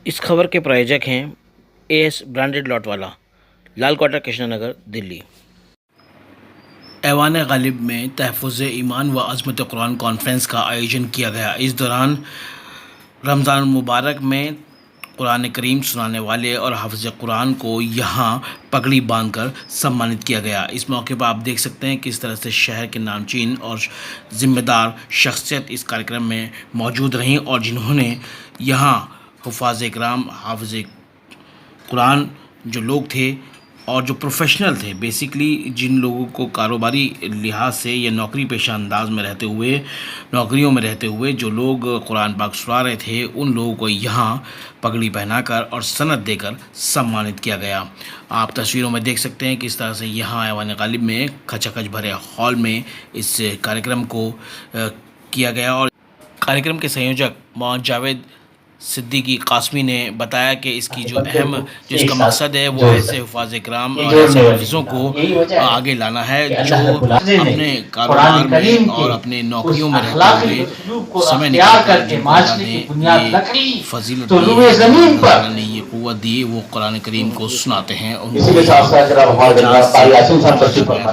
اس خبر کے پرایوجک ہیں اے ایس برانڈڈ لاٹ والا، لال کوٹہ، کرشنا نگر، دلی۔ ایوان غالب میں تحفظ ایمان و عظمت قرآن کانفرنس کا آیوجن کیا گیا۔ اس دوران رمضان المبارک میں قرآن کریم سنانے والے اور حافظ قرآن کو یہاں پگڑی باندھ کر سمانت کیا گیا۔ اس موقع پر آپ دیکھ سکتے ہیں کس طرح سے شہر کے نامچین اور ذمہ دار شخصیت اس کارکرم میں موجود رہیں اور جنہوں نے یہاں حفاظ کرام، حافظ قرآن جو لوگ تھے اور جو پروفیشنل تھے، بیسیکلی جن لوگوں کو کاروباری لحاظ سے یا نوکری پیشہ انداز میں رہتے ہوئے، نوکریوں میں رہتے ہوئے جو لوگ قرآن پاک سنا رہے تھے، ان لوگوں کو یہاں پگڑی پہنا کر اور سند دے کر سمانت کیا گیا۔ آپ تصویروں میں دیکھ سکتے ہیں کس طرح سے یہاں ایوان غالب میں کھچا کھچ بھرے ہال میں اس کارکرم کو کیا گیا۔ اور کارکرم کے سنیوجک مولانا جاوید صدیقی قاسمی نے بتایا کہ اس کی جو اس کا مقصد ہے وہ ایسے حفاظ کرام اور ایسے حافظوں کو آگے لانا ہے جو اپنے کاروبار میں اور اپنے نوکریوں میں رہتے ہوئے سمے نکال کر جن کو اللہ نے یہ فضیلت دی ہے، اللہ نے یہ قوت دی، وہ قرآن کریم کو سناتے ہیں۔ ان کو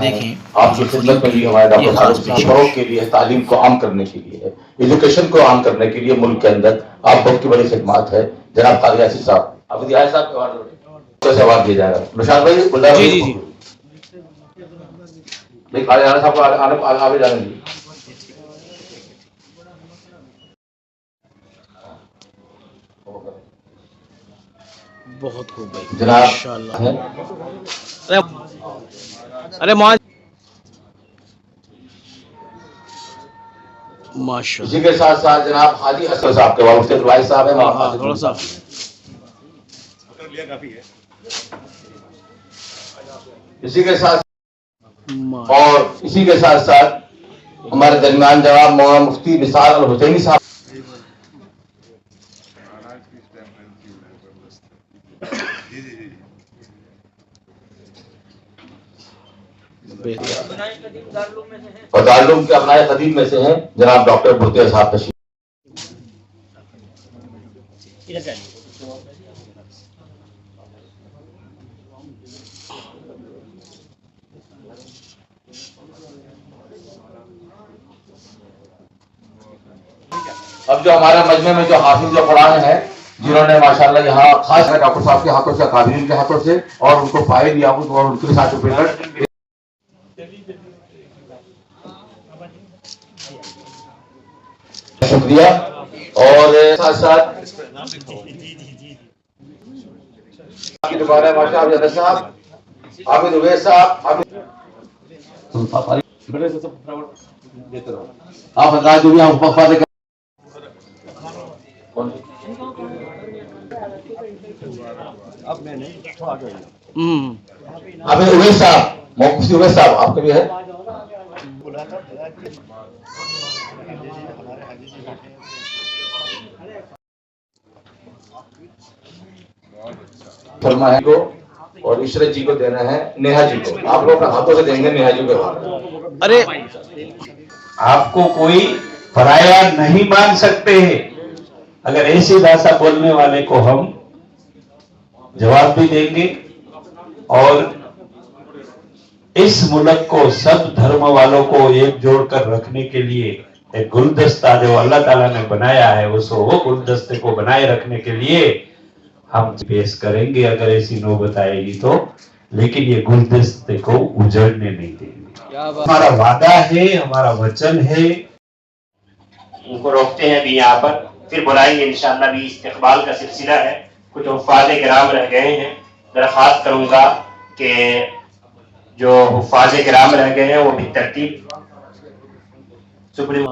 دیکھیں آپ کی خدمت میں بھی ہمارے ڈاکٹر فاروق صاحب فروغ کے لیے، تعلیم کو عام کرنے کے لیے، ایجوکیشن کو عام کرنے کے لیے ملک کے اندر آپ بہت کی بڑی خدمات ہے۔ جناب قاضی یاسین صاحب، ابو دیہا صاحب کو سوال دیا جائے گا۔ نشاد بھائی، گلزار بھائی، قاضی یاسین صاحب کو آگے جانے دیجیے۔ بہت خوب بھائی، جناب ماشاءاللہ۔ ارے معاذ، ماشاءاللہ۔ اسی کے ساتھ ساتھ جناب حاجی اسد صاحب کے والد الواحد صاحب ہیں، تھوڑا سا اسی کے ساتھ اور اسی کے ساتھ ساتھ ہمارے درمیان جناب مولانا مفتی نثار الحسینی صاحب۔ اور دارالعلوم کے ابنائے قدیم میں سے ہیں جناب ڈاکٹر برقیہ صاحب تشریف۔ اب جو ہمارا مجمع میں جو حافظ جو قرآن ہے، جنہوں نے ماشاءاللہ یہاں خاص کر ڈاکٹر صاحب کے ہاتھوں سے، قابلین کے ہاتھوں سے، اور ان کو فائل یاقوت اور ان کے ساتھ شکریہ۔ اور ساتھ ساتھ کی دکان ہے ماشاء اللہ صاحب، عابد اویس صاحب، آپ حضرات جو بھی ہم وفاد کر عابد اویس صاحب، مفتی اویس صاحب آپ کے بھی ہے۔ فرمایا کو اور عشرت جی کو دینا ہے، نیہا جی کو آپ لوگ ہاتھوں سے دیں گے نیہا جی کو۔ ارے آپ کو کوئی پرایا نہیں مان سکتے ہیں۔ اگر ایسی بھاشا بولنے والے کو ہم جواب بھی دیں گے، اور اس ملک کو سب دھرم والوں کو ایک جوڑ کر رکھنے کے لیے ایک گلدستہ جو اللہ تعالیٰ نے بنایا ہے، وہ گلدستے کو بنائے رکھنے کے لیے ہم پیش کریں گے اگر ایسی نوبت آئے گی تو، لیکن یہ گلدستے کو اجڑنے نہیں دیں گے۔ ہمارا وعدہ ہے، ہمارا وچن ہے۔ ان کو روکتے ہیں بھی یہاں پر، پھر بلائیں گے انشاءاللہ۔ بھی استقبال کا سلسلہ ہے، کچھ حفاظ کرام رہ گئے ہیں، درخواست کروں گا کہ جو حفاظ کرام رہ گئے ہیں وہ بھی ترتیب سپریم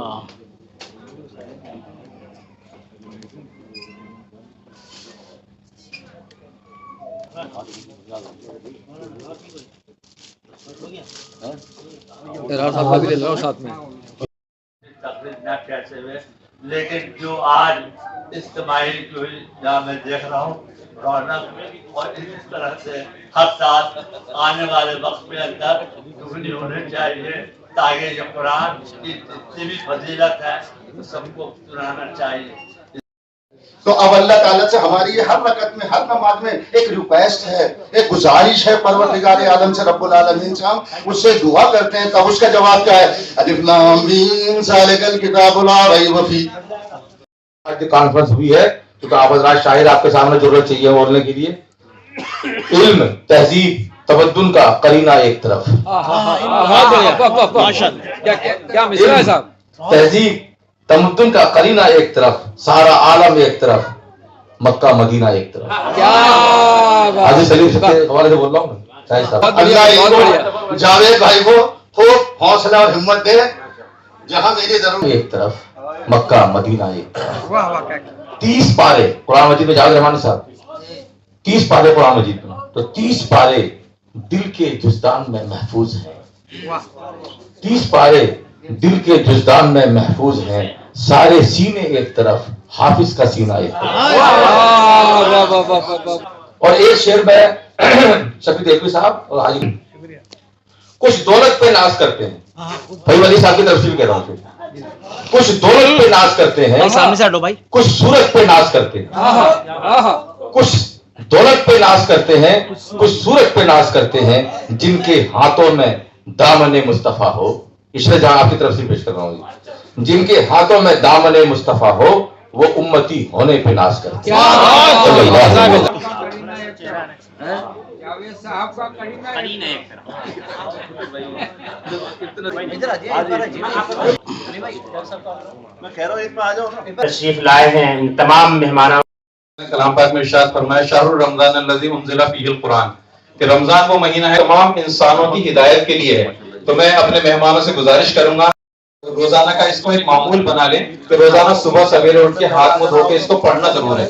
ساتھ میں۔ لیکن جو آج اجتماعی جو میں دیکھ رہا ہوں رونق، اور اس طرح سے ہر ساتھ آنے والے وقت میں اندر دگنی ہونے چاہیے، تاکہ یہ قرآن کی جتنی بھی فضیلت ہے سب کو سنانا چاہیے۔ تو اب اللہ تعالیٰ سے ہماری یہ ہر رکعت میں ہر نماز میں ایک ریکویسٹ ہے، ایک گزارش ہے پروردگار عالم سے، رب العالمین سے، ہم اس سے دعا کرتے ہیں. تب اس کا جواب کیا ہے؟ الف لام میم ذالک الکتاب لا ریب فیہ. آج کی کانفرنس ہوئی ہے کیونکہ آپ حضرات شاہد آپ کے سامنے ضرورت چاہیے بولنے کے لیے. علم، تہذیب، تمدن کا قرینہ ایک طرف، تہذیب تمدن کا قرینہ ایک طرف، سارا عالم ایک طرف، مکہ مدینہ ایک طرف. حاجی سلیم سے حوالے سے بول رہا ہوں شاہد صاحب. اللہ کو جاوید بھائی کو خوب حوصلہ اور ہمت دے. جہاں میری ضرورت ایک طرف، مکہ مدینہ ایک طرف. 30 پارے قرآن مجید میں، جاوید رحمانی صاحب 30 پارے قرآن مجید میں، تو 30 پارے دل کے جزدان میں محفوظ ہیں. 30 پارے دل کے جزدان میں محفوظ ہیں. سارے سینے ایک طرف، حافظ کا سینہ ایک طرف. اور ایک شعر میں شفیع دیکھوی صاحب اور حاجی کچھ دولت پہ ناز کرتے ہیں. بھائی ولی صاحب کی طرف سے بھی کہہ رہا ہوں، کچھ دولت پہ ناز کرتے ہیں، کچھ صورت پہ ناز کرتے ہیں. کچھ دولت پہ ناز کرتے ہیں، کچھ صورت پہ ناز کرتے ہیں. جن کے ہاتھوں میں دامن مصطفیٰ ہو، اشرے جہاں آپ کی طرف سے پیش کر رہا ہوں. جن کے ہاتھوں میں دامن مصطفیٰ ہو وہ امتی ہونے پہ ناز کرتے ہیں. تشریف لائے ہیں ان تمام مہمانوں. کلام پاک میں ارشاد فرمایا شہر رمضان الذی انزل فیہ القرآن، کہ رمضان وہ مہینہ ہے تمام انسانوں کی ہدایت کے لیے ہے. تو میں اپنے مہمانوں سے گزارش کروں گا روزانہ کا اس کو ایک معمول بنا لیں کہ روزانہ صبح سویرے اٹھ کے ہاتھ منہ دھو کے اس کو پڑھنا ضرور ہے.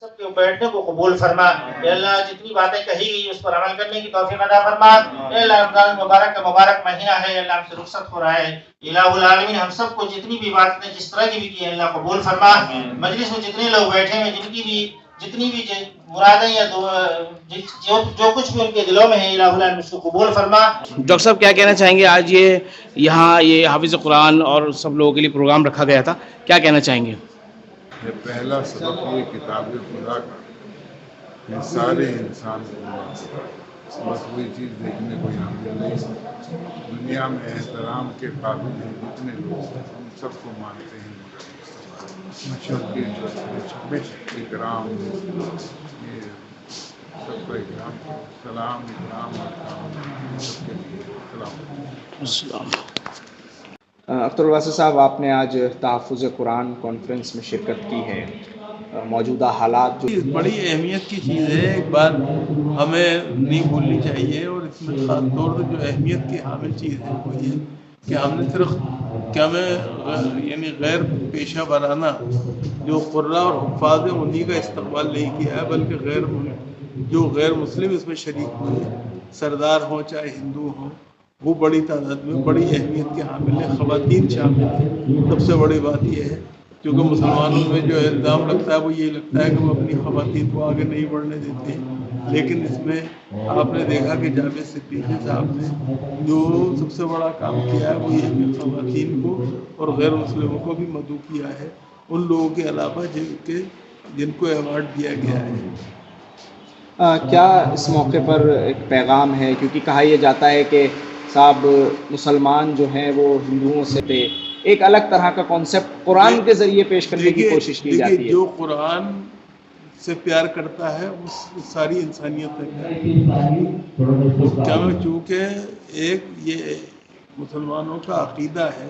سب کے بیٹھنے کو قبول فرما. اے اللہ جتنی باتیں کہی گئی اس پر عمل کرنے کی توفیق عطا فرما. اے اللہ رمضان مبارک کا مبارک مہینہ ہے، اللہ ہم سے رخصت ہو رہا ہے. الہ العالمین ہم سب کو جتنی بھی باتیں جس طرح کی بھی کی اللہ قبول فرما. مجلس میں جتنے لوگ بیٹھے ہیں جن کی بھی جتنی بھی مرادیں یا جو کچھ بھی ان کے دلوں میں ہے الہ العالمین اس کو قبول فرما. ڈاکٹر صاحب کیا کہنا چاہیں گے؟ آج یہاں یہ حافظ قرآن اور سب لوگوں کے لیے پروگرام رکھا گیا تھا، کیا کہنا چاہیں گے؟ پہلا سبق یہ کتاب خدا کا کہ سارے انسان کو بس وہی چیز دیکھنے کو یہاں مل رہی ہے. دنیا میں احترام کے قابل ہیں جتنے لوگ ہم سب کو مانتے ہیں، اکرام یہ سب کا اکرام، سلام اکرام اور سب کے لیے سلام. اختر الواسع صاحب، آپ نے آج تحفظ قرآن کانفرنس میں شرکت کی ہے. موجودہ حالات جو بڑی اہمیت کی چیز ہے، ایک بات ہمیں نہیں بھولنی چاہیے، اور اس میں خاص طور سے جو اہمیت کی حامل چیز ہے وہ یہ کہ ہم نے صرف یعنی غیر پیشہ ورانہ جو قراء اور حفاظ ہیں انہی کا استقبال نہیں کیا ہے، بلکہ جو غیر مسلم اس میں شریک ہوئے، سردار ہوں چاہے ہندو ہوں، وہ بڑی تعداد میں بڑی اہمیت کے حامل ہیں. خواتین شامل ہیں. سب سے بڑی بات یہ ہے کیونکہ مسلمانوں میں جو الزام لگتا ہے وہ یہ لگتا ہے کہ وہ اپنی خواتین کو آگے نہیں بڑھنے دیتے ہیں، لیکن اس میں آپ نے دیکھا کہ جاوید صدیقی صاحب نے جو سب سے بڑا کام کیا ہے وہ یہ کہ خواتین کو اور غیر مسلموں کو بھی مدعو کیا ہے، ان لوگوں کے علاوہ جن کو ایوارڈ دیا گیا ہے. کیا اس موقع پر ایک پیغام ہے؟ کیونکہ کہا یہ جاتا ہے کہ صاحب مسلمان جو ہیں وہ ہندوؤں سے تھے، ایک الگ طرح کا کانسیپٹ قرآن کے ذریعے پیش کرنے کی کوشش کی جاتی ہے. جو قرآن سے پیار کرتا ہے وہ ساری انسانیت ہے. چونکہ ایک یہ مسلمانوں کا عقیدہ ہے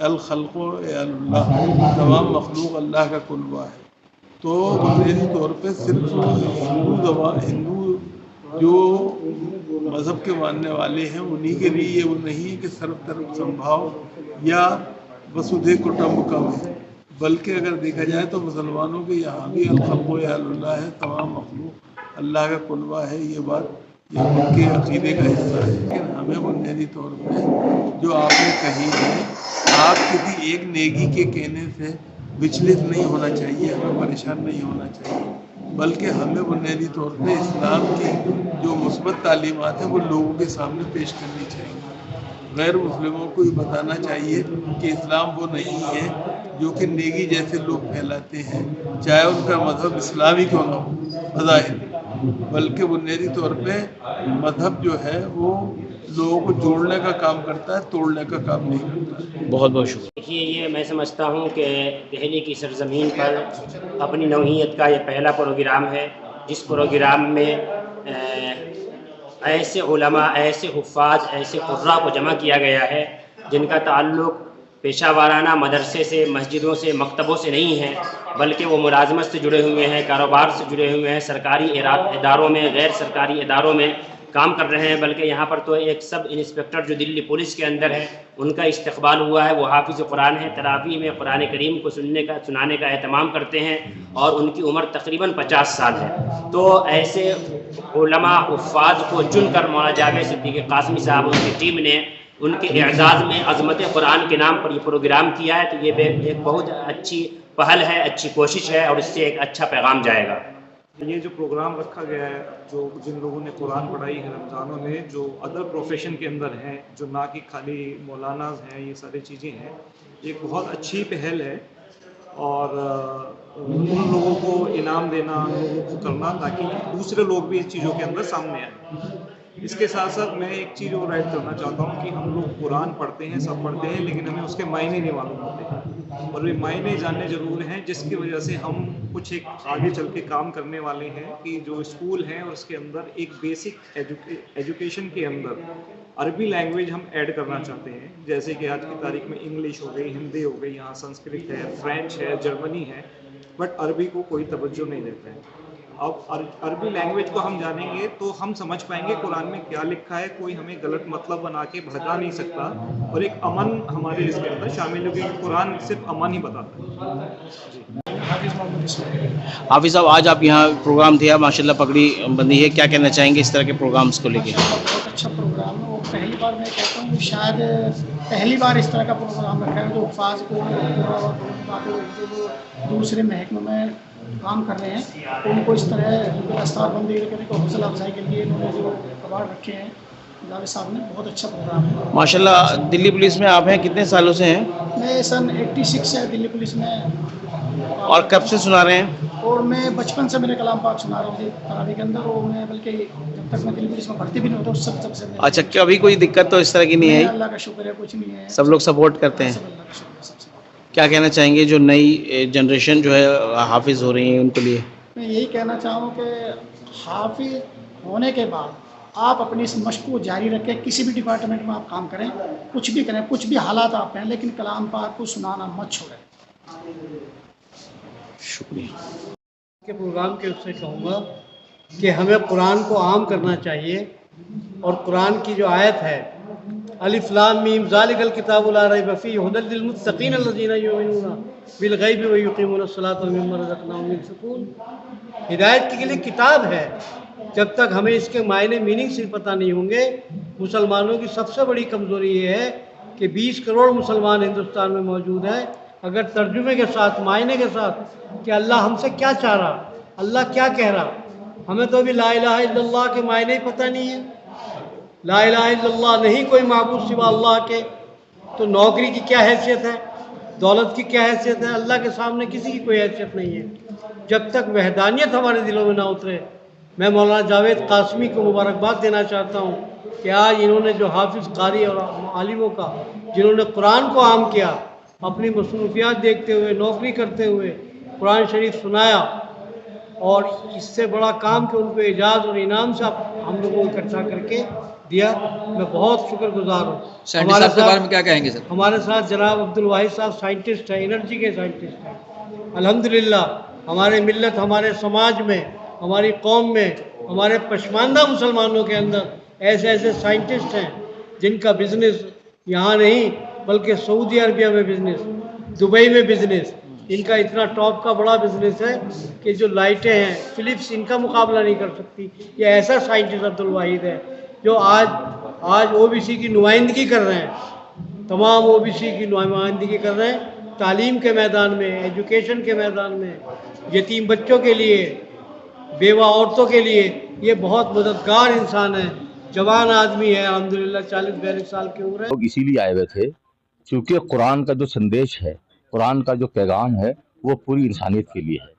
الخلق اللہ، تمام مخلوق اللہ کا کنوا ہے. تو بنیادی طور پہ صرف ہندو جو مذہب کے ماننے والے ہیں انہی کے لیے یہ وہ نہیں ہے کہ سرب طرف سمبھاؤ یا وسودھے کٹمبکم ہے، بلکہ اگر دیکھا جائے تو مسلمانوں کے یہاں بھی الخلق اللہ ہے، تمام مخلوق اللہ کا کنوا ہے. یہ بات ان کے عقیدے کا حصہ ہے. لیکن ہمیں بنیادی طور پہ جو آپ نے کہی ہے، آپ کسی ایک نیکی کے کہنے سے وچلت نہیں ہونا چاہیے، ہمیں پریشان نہیں ہونا چاہیے، بلکہ ہمیں بنیادی طور پہ اسلام کی جو مثبت تعلیمات ہیں وہ لوگوں کے سامنے پیش کرنی چاہیے. غیر مسلموں کو یہ بتانا چاہیے کہ اسلام وہ نہیں ہے جو کہ نیکی جیسے لوگ پھیلاتے ہیں، چاہے ان کا مذہب اسلامی کیوں نہ ہو بظاہر، بلکہ بنیادی طور پہ مذہب جو ہے وہ لوگوں کو جوڑنے کا کام کرتا ہے، توڑنے کا کام نہیں کرتا۔ بہت بہت شکریہ۔ دیکھیے، یہ میں سمجھتا ہوں کہ دہلی کی سرزمین پر اپنی نوعیت کا یہ پہلا پروگرام ہے جس پروگرام میں ایسے علماء، ایسے حفاظ، ایسے قراء کو جمع کیا گیا ہے جن کا تعلق پیشہ وارانہ مدرسے سے، مسجدوں سے، مکتبوں سے نہیں ہے، بلکہ وہ ملازمت سے جڑے ہوئے ہیں، کاروبار سے جڑے ہوئے ہیں، سرکاری اداروں میں، غیر سرکاری اداروں میں کام کر رہے ہیں۔ بلکہ یہاں پر تو ایک سب انسپکٹر جو دلی پولیس کے اندر ہے، ان کا استقبال ہوا ہے، وہ حافظ قرآن ہے، تراویح میں قرآن کریم کو سنانے کا اہتمام کرتے ہیں، اور ان کی عمر تقریباً 50 سال ہے۔ تو ایسے علماء حفاظ کو چن کر مولانا جاوید صدیقی قاسمی صاحب ان کی ٹیم نے ان کے اعزاز میں عظمت قرآن کے نام پر یہ پروگرام کیا ہے، تو یہ ایک بہت اچھی پہل ہے، اچھی کوشش ہے، اور اس سے ایک اچھا پیغام جائے گا۔ یہ جو پروگرام رکھا گیا ہے، جو جن لوگوں نے قرآن پڑھائی ہے رمضانوں میں، جو ادر پروفیشن کے اندر ہیں، جو نہ کہ خالی مولاناز ہیں، یہ ساری چیزیں ہیں، یہ ایک بہت اچھی پہل ہے، اور ان لوگوں کو انعام دینا، ان لوگوں کو کرنا، تاکہ دوسرے لوگ بھی اس چیزوں کے اندر سامنے آئیں۔ اس کے ساتھ ساتھ میں ایک چیز اور ایڈ کرنا چاہتا ہوں کہ ہم لوگ قرآن پڑھتے ہیں، سب پڑھتے ہیں، لیکن ہمیں اس کے معنی نہیں معلوم ہوتے، اور یہ معنی جاننے ضرور ہیں، جس کی وجہ سے ہم کچھ ایک آگے چل کے کام کرنے والے ہیں کہ جو اسکول ہیں اور اس کے اندر ایک بیسک ایجوکیشن کے اندر عربی لینگویج ہم ایڈ کرنا چاہتے ہیں، جیسے کہ آج کی تاریخ میں انگلش ہو گئی، ہندی ہو گئی، یہاں سنسکرت ہے، فرینچ ہے، جرمنی ہے، بٹ عربی کو کوئی توجہ نہیں دیتے ہیں۔ اب عربی لینگویج کو ہم جانیں گے تو ہم سمجھ پائیں گے قرآن میں کیا لکھا ہے، کوئی ہمیں غلط مطلب بنا کے بھٹکا نہیں سکتا، اور ایک امن ہمارے اس کے اندر شامل ہوگی، قرآن صرف امن ہی بتاتا ہے۔ حافظ صاحب، آج آپ یہاں پروگرام دیا، ماشاءاللہ پگڑی بندی ہے، کیا کہنا چاہیں گے اس طرح کے پروگرامز کو لے کے؟ بہت اچھا پروگرام ہے، اور پہلی بار میں کہتا ہوں شاید پہلی بار اس طرح کا پروگرام رکھا ہے جو حفاظ کو جو دوسرے محکموں میں کام کر رہے ہیں ان کو اس طرح دستار بندی کرنے کو حوصلہ افزائی کے لیے انہوں نے جو ایوارڈ رکھے ہیں جاوید صاحب نے، بہت اچھا پروگرام ہے۔ ماشاءاللہ دلی پولیس میں آپ ہیں، کتنے سالوں سے ہیں؟ میں سن 86 سے دلی پولیس میں۔ اور کب سے سنا رہے ہیں؟ اور میں بچپن سے میرے کلام پاک سنا رہا ہوں تراویح کے اندر، اور میں بلکہ جب تک میں دلی پولیس میں بھرتی بھی نہیں ہوتا اس سب سے۔ اچھا، کبھی کوئی دقت تو اس طرح کی نہیں ہے؟ اللہ کا شکر ہے، کچھ نہیں ہے، سب لوگ سپورٹ کرتے ہیں۔ اللہ کا شکر ہے، سب سے۔ کیا کہنا چاہیں گے جو نئی جنریشن جو ہے حافظ ہو رہی ہیں ان کے لیے؟ میں یہی کہنا چاہوں کہ حافظ ہونے کے بعد آپ اپنی اس مشق کو جاری رکھیں، کسی بھی ڈپارٹمنٹ میں آپ کام کریں، کچھ بھی کریں، کچھ بھی حالات آپ ہیں، لیکن کلام پاک کو سنانا مت چھوڑیں۔ شکریہ۔ کے پروگرام کے اس سے کہوں گا کہ ہمیں قرآن کو عام کرنا چاہیے، اور قرآن کی جو آیت ہے الف لام میم ذالک الکتاب لا ریب فیہ ھدی للمتقین الذین یؤمنون بالغیب ویقیمون الصلاۃ ومما رزقناہم ینفقون، ہدایت کے لیے کتاب ہے۔ جب تک ہمیں اس کے معنی میننگ سے پتہ نہیں ہوں گے، مسلمانوں کی سب سے بڑی کمزوری یہ ہے کہ 20 کروڑ مسلمان ہندوستان میں موجود ہیں، اگر ترجمے کے ساتھ، معنی کے ساتھ کہ اللہ ہم سے کیا چاہ رہا، اللہ کیا کہہ رہا، ہمیں تو ابھی لا الہ الا اللہ کے معنی پتہ نہیں ہے۔ لا الہ الا اللہ نہیں کوئی معبود سوا اللہ کے، تو نوکری کی کیا حیثیت ہے، دولت کی کیا حیثیت ہے، اللہ کے سامنے کسی کی کوئی حیثیت نہیں ہے جب تک وحدانیت ہمارے دلوں میں نہ اترے۔ میں مولانا جاوید قاسمی کو مبارکباد دینا چاہتا ہوں کہ آج انہوں نے جو حافظ قاری اور عالموں کا جنہوں نے قرآن کو عام کیا، اپنی مصروفیات دیکھتے ہوئے، نوکری کرتے ہوئے قرآن شریف سنایا، اور اس سے بڑا کام کہ ان کو اعزاز اور انعام سے ہم لوگوں کو اکٹھا کر کے دیا، میں بہت شکر گزار ہوں۔ ہمارے صاحب کے بارے میں کیا کہیں گے سر؟ ہمارے ساتھ جناب عبدالواحد صاحب سائنٹسٹ ہیں، انرجی کے سائنٹسٹ ہیں۔ الحمدللہ ہمارے ملت، ہمارے سماج میں، ہماری قوم میں، ہمارے پشماندہ مسلمانوں کے اندر ایسے ایسے سائنٹسٹ ہیں جن کا بزنس یہاں نہیں بلکہ سعودی عربیہ میں بزنس، دبئی میں بزنس، ان کا اتنا ٹاپ کا بڑا بزنس ہے کہ جو لائٹیں ہیں فلپس ان کا مقابلہ نہیں کر سکتی۔ یہ ایسا سائنٹسٹ عبدالواحد ہے جو آج او بی سی کی نمائندگی کر رہے ہیں، تمام او بی سی کی نمائندگی کر رہے ہیں، تعلیم کے میدان میں، ایجوکیشن کے میدان میں، یتیم بچوں کے لیے، بیوہ عورتوں کے لیے۔ یہ بہت مددگار انسان ہے، جوان آدمی ہے، الحمدللہ 40-42 سال کی عمر ہے۔ لوگ اسی لیے آئے ہوئے تھے کیونکہ قرآن کا جو سندیش ہے قرآن کا جو پیغام ہے وہ پوری انسانیت کے لیے ہے۔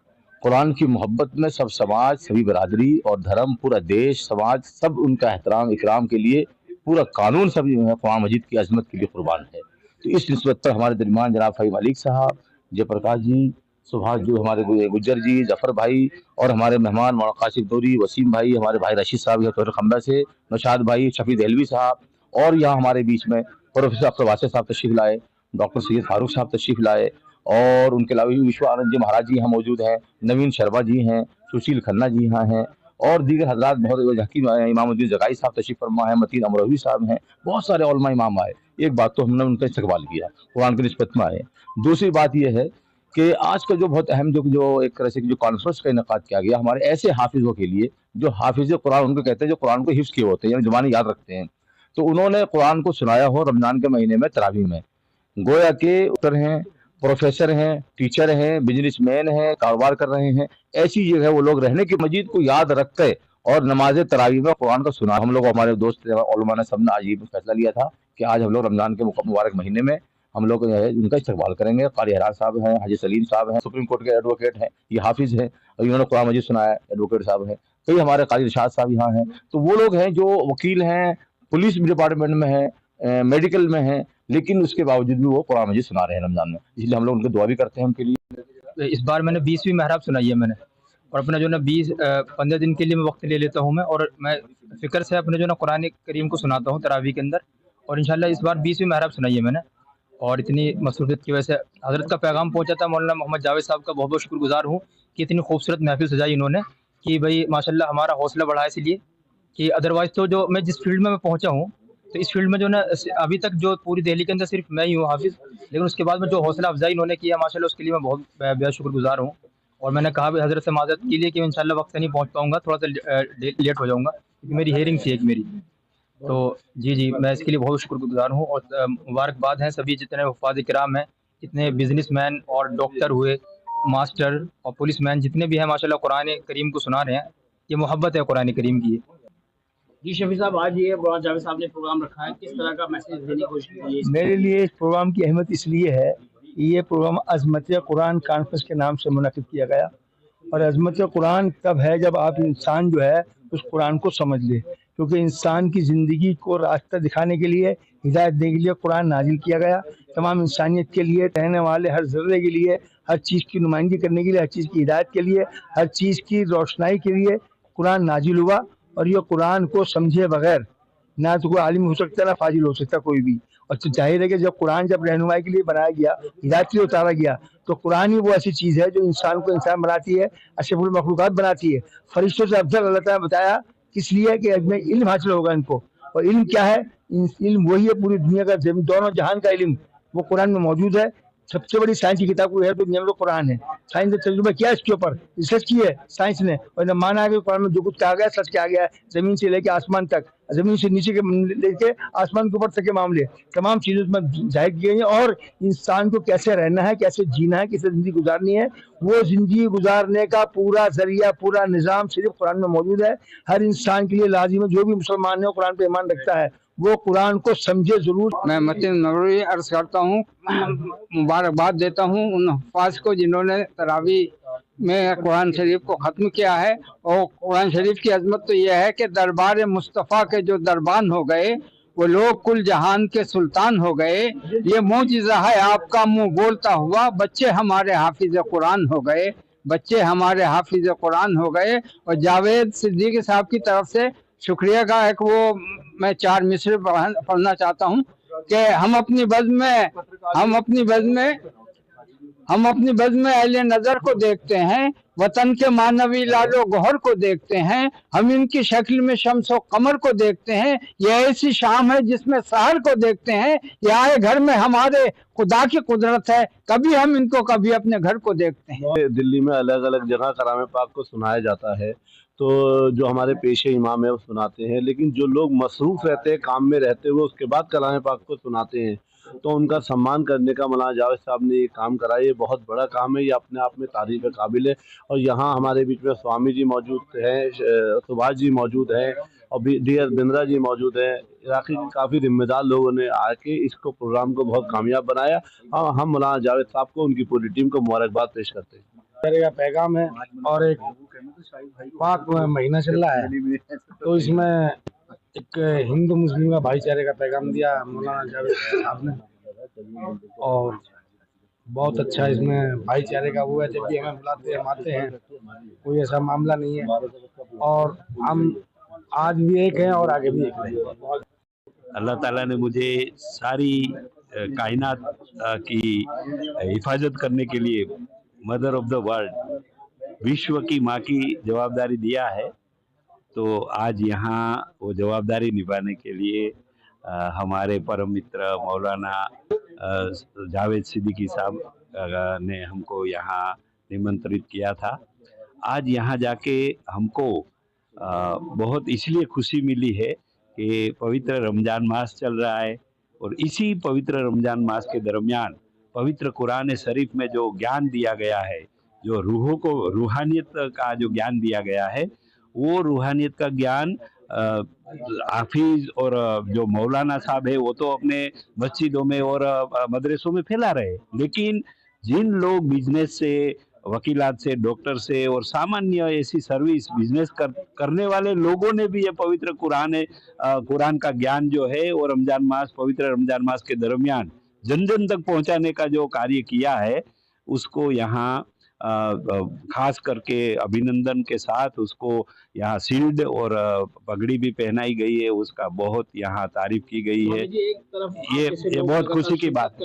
قرآن کی محبت میں سب سماج، سبھی برادری اور دھرم، پورا دیش، سماج، سب ان کا احترام اکرام کے لیے، پورا قانون سب جو ہے قرآن مجید کی عظمت کے لیے قربان ہے۔ تو اس نسبت پر ہمارے درمیان جناب فہیم ملک صاحب، جے پرکاش جی، سبھاش جو ہمارے گجر جی، ظفر بھائی، اور ہمارے مہمان مولانا قاسم دوری، وسیم بھائی، ہمارے بھائی رشید صاحب توحید خمبہ سے، نوشاد بھائی، شفیع دہلوی صاحب، اور یہاں ہمارے بیچ میں پروفیسر اختر واسع صاحب تشریف لائے، ڈاکٹر سید فاروق صاحب تشریف لائے، اور ان کے علاوہ وشو آنند جی مہاراج جی یہاں موجود ہیں، نوین شرما جی ہیں، سشیل کھنہ جی یہاں ہیں، اور دیگر حضرات بہت حکیم امام الدین زکائی صاحب تشریف فرما ہیں، متین امروہی صاحب ہیں، بہت سارے علماء امام آئے۔ ایک بات تو ہم نے ان کا استقبال کیا، قرآن کی نسبت میں آئے۔ دوسری بات یہ ہے کہ آج کا جو بہت اہم جو ایک طرح سے جو کانفرنس کا انعقاد کیا گیا ہمارے ایسے حافظوں کے لیے جو حافظ قرآن ان کو کہتے ہیں، جو قرآن کو حفظ کیے ہوتے ہیں، یعنی زبانی یاد رکھتے ہیں، تو انہوں نے قرآن کو سنایا ہو رمضان کے مہینے میں تراویح میں۔ گویا کہ ڈاکٹر ہیں، پروفیسر ہیں، ٹیچر ہیں، بزنس مین ہیں، کاروبار کر رہے ہیں، ایسی جگہ وہ لوگ رہنے کی مجید کو یاد رکھتے اور نماز تراویح میں قرآن کا سنا۔ ہم لوگ ہمارے دوست علماء نے سب نے آج یہ فیصلہ لیا تھا کہ آج ہم لوگ رمضان کے مبارک مہینے میں ہم لوگ جو ہے ان کا استقبال کریں گے۔ قاری حراج صاحب ہیں، حاجی سلیم صاحب ہیں، سپریم کورٹ کے ایڈوکیٹ ہیں، یہ حافظ ہیں اور انہوں نے قرآن مجید سنایا، ایڈوکیٹ صاحب ہیں، کئی ہمارے قاری ارشاد صاحب یہاں ہیں۔ تو وہ لوگ ہیں جو وکیل ہیں، پولیس ڈپارٹمنٹ میں ہیں، میڈیکل میں ہیں، لیکن اس کے باوجود بھی وہ قرآن مجید سنا رہے ہیں رمضان میں، اس لیے ہم لوگ ان کی دعا بھی کرتے ہیں ان کے لیے۔ اس بار میں نے 20ویں محراب سنائی ہے میں نے، اور اپنا جو نا 15 دن کے لیے میں وقت لے لیتا ہوں میں، اور میں فکر سے اپنے جو نا قرآن کریم کو سناتا ہوں تراویح کے اندر، اور انشاءاللہ اس بار 20ویں محراب سنائی ہے میں نے، اور اتنی مصروفیت کی وجہ سے حضرت کا پیغام پہنچا تھا۔ مولانا محمد جاوید صاحب کا بہت بہت شکر گزار ہوں کہ اتنی خوبصورت محفل سجائی انہوں نے، کہ بھائی ماشاءاللہ ہمارا حوصلہ بڑھا ہے، اس لیے کہ ادروائز تو جو میں جس فیلڈ میں پہنچا ہوں، تو اس فیلڈ میں جو نا ابھی تک جو پوری دہلی کے اندر صرف میں ہی ہوں حافظ، لیکن اس کے بعد میں جو حوصلہ افزائی انہوں نے کیا ماشاءاللہ اس کے لیے میں بہت بہت شکر گزار ہوں۔ اور میں نے کہا بھی حضرت سے معذرت کے لیے کہ انشاءاللہ وقت سے نہیں پہنچ پاؤں گا، تھوڑا سا لیٹ ہو جاؤں گا، کیونکہ میری ہیئرنگ تھی ایک میری، تو جی میں اس کے لیے بہت شکر گزار ہوں۔ اور مبارکباد ہیں سبھی جتنے حفاظ کرام ہیں، جتنے بزنس مین اور ڈاکٹر ہوئے، ماسٹر اور پولیس مین جتنے بھی ہیں ماشاءاللہ قرآن کریم کو سنا رہے ہیں، یہ محبت ہے قرآن کریم کی۔ جی شفیع صاحب، آج یہ مولانا جاوید صاحب نے پروگرام رکھا ہے، کس طرح کا میسج دینے کی کوشش کی ہے؟ میرے لیے اس پروگرام کی اہمیت اس لیے ہے کہ یہ پروگرام عظمت قرآن کانفرنس کے نام سے منعقد کیا گیا، اور عظمت قرآن تب ہے جب آپ انسان جو ہے اس قرآن کو سمجھ لے، کیونکہ انسان کی زندگی کو راستہ دکھانے کے لیے، ہدایت دینے کے لیے قرآن نازل کیا گیا، تمام انسانیت کے لیے، رہنے والے ہر ذرے کے لیے، ہر چیز کی نمائندگی کرنے کے لیے، ہر چیز کی ہدایت کے لیے، ہر چیز کی روشنائی کے لیے قرآن نازل ہوا۔ اور یہ قرآن کو سمجھے بغیر نہ تو کوئی عالم ہو سکتا، نہ فاضل ہو سکتا کوئی بھی۔ اور ظاہر ہے کہ جب رہنمائی کے لیے بنایا گیا، ہدایت کے لیے اتارا گیا، تو قرآن ہی وہ ایسی چیز ہے جو انسان کو انسان بناتی ہے، اشرف المخلوقات بناتی ہے، فرشتوں سے افضل اللہ تعالیٰ نے بتایا، کس لیے کہ علم حاصل ہوگا ان کو۔ اور علم کیا ہے؟ علم وہی ہے پوری دنیا کا، دونوں جہان کا علم وہ قرآن میں موجود ہے۔ سب سے بڑی سائنس کی کتاب کوئی ہے تو دنیا میں قرآن ہے۔ سائنس نے تجربہ کیا اس کے اوپر، ریسرچ کی ہے سائنس نے، اور نے مانا ہے کہ قرآن میں جو کچھ کہا گیا سچ کہا گیا ہے، زمین سے لے کے آسمان تک، زمین سے نیچے کے لے کے آسمان کے اوپر تک کے معاملے تمام چیزیں اس میں ظاہر کی گئی ہیں، اور انسان کو کیسے رہنا ہے، کیسے جینا ہے، کیسے زندگی گزارنی ہے، وہ زندگی گزارنے کا پورا ذریعہ، پورا نظام صرف قرآن میں موجود ہے۔ ہر انسان کے لیے لازم ہے، جو بھی مسلمان ہے وہ قرآن پہ ایمان رکھتا ہے وہ قرآن کو سمجھے ضرور۔ میں متین امروہی عرض کرتا ہوں، مبارکباد دیتا ہوں ان حفاظ کو جنہوں نے تراویح میں قرآن شریف کو ختم کیا ہے۔ اور قرآن شریف کی عظمت تو یہ ہے کہ دربار مصطفیٰ کے جو دربان ہو گئے وہ لوگ کل جہان کے سلطان ہو گئے۔ یہ معجزہ ہے آپ کا منہ بولتا ہوا، بچے ہمارے حافظ قرآن ہو گئے، بچے ہمارے حافظ قرآن ہو گئے۔ اور جاوید صدیقی صاحب کی طرف سے شکریہ کا ایک وہ میں 4 مصرع پڑھنا چاہتا ہوں کہ ہم اپنی بزم میں اہل نظر کو دیکھتے ہیں، وطن کے معنوی لال و گوہر کو دیکھتے ہیں، ہم ان کی شکل میں شمس و قمر کو دیکھتے ہیں، یہ ایسی شام ہے جس میں سحر کو دیکھتے ہیں، یہ آئے گھر میں ہمارے خدا کی قدرت ہے، کبھی ہم ان کو کبھی اپنے گھر کو دیکھتے ہیں۔ دلی میں الگ الگ جگہ کلام پاک کو سنایا جاتا ہے، تو جو ہمارے پیشے امام ہیں وہ سناتے ہیں، لیکن جو لوگ مصروف رہتے ہیں کام میں رہتے ہوئے اس کے بعد کلام پاک کو سناتے ہیں، تو ان کا سمان کرنے کا مولانا جاوید صاحب نے یہ کام کرا ہے۔ یہ بہت بڑا کام ہے، یہ اپنے آپ میں تعریف قابل ہے۔ اور یہاں ہمارے بیچ میں سوامی جی موجود ہیں، سبھاش جی موجود ہیں، اور ڈی ایس بندرا جی موجود ہیں، علاقے کے کافی ذمہ دار لوگوں نے آ کے اس کو پروگرام کو بہت کامیاب بنایا. ہم مولانا جاوید صاحب کو ان کی پوری ٹیم کو مبارکباد پیش کرتے ہیں. کا پیغام ہے اور ایک پاک مہینہ چل رہا ہے تو اس میں ایک ہندو مسلم کا بھائی چارے کا پیغام دیا مولانا جاوید صاحب نے اور بہت اچھا اس میں بھائی چارے کا وہ ہے. جب بھی ہمیں بلاتے ہیں ہم آتے ہیں, کوئی ایسا معاملہ نہیں ہے اور ہم آج بھی ایک ہیں اور آگے بھی ایک ہیں. اللہ تعالیٰ نے مجھے ساری کائنات کی حفاظت کرنے کے لیے مدر آف دا ورلڈ وشو کی ماں کی جوابداری دیا ہے. تو آج یہاں وہ جوابداری نبھانے کے لیے ہمارے پرم متر مولانا جاوید صدیقی صاحب نے ہم کو یہاں نمنترت کیا تھا. آج یہاں جا کے ہم کو بہت اس لیے خوشی ملی ہے کہ پوتر رمضان ماس چل رہا ہے اور اسی پوتر رمضان ماس کے درمیان پوتر قرآن شریف میں جو گیان دیا گیا ہے, جو روحوں کو روحانیت کا جو گیان دیا گیا ہے, وہ روحانیت کا گیان حافظ اور جو مولانا صاحب ہے وہ تو اپنے مسجدوں میں اور مدرسوں میں پھیلا رہے, لیکن جن لوگ بزنس سے, وکیلات سے, ڈاکٹر سے اور سامانیہ ایسی سروس بزنس کرنے والے لوگوں نے بھی یہ پوتر قرآن کا گیان جو ہے اور رمضان ماس پوتر رمضان ماس کے درمیان جن جن تک پہنچانے کا جو کاریہ کیا ہے, اس کو یہاں خاص کر کے ابھینندن کے ساتھ اس کو یہاں شیلڈ اور پگڑی بھی پہنائی گئی ہے. اس کا بہت یہاں تعریف کی گئی ہے. یہ بہت خوشی کی بات ہے.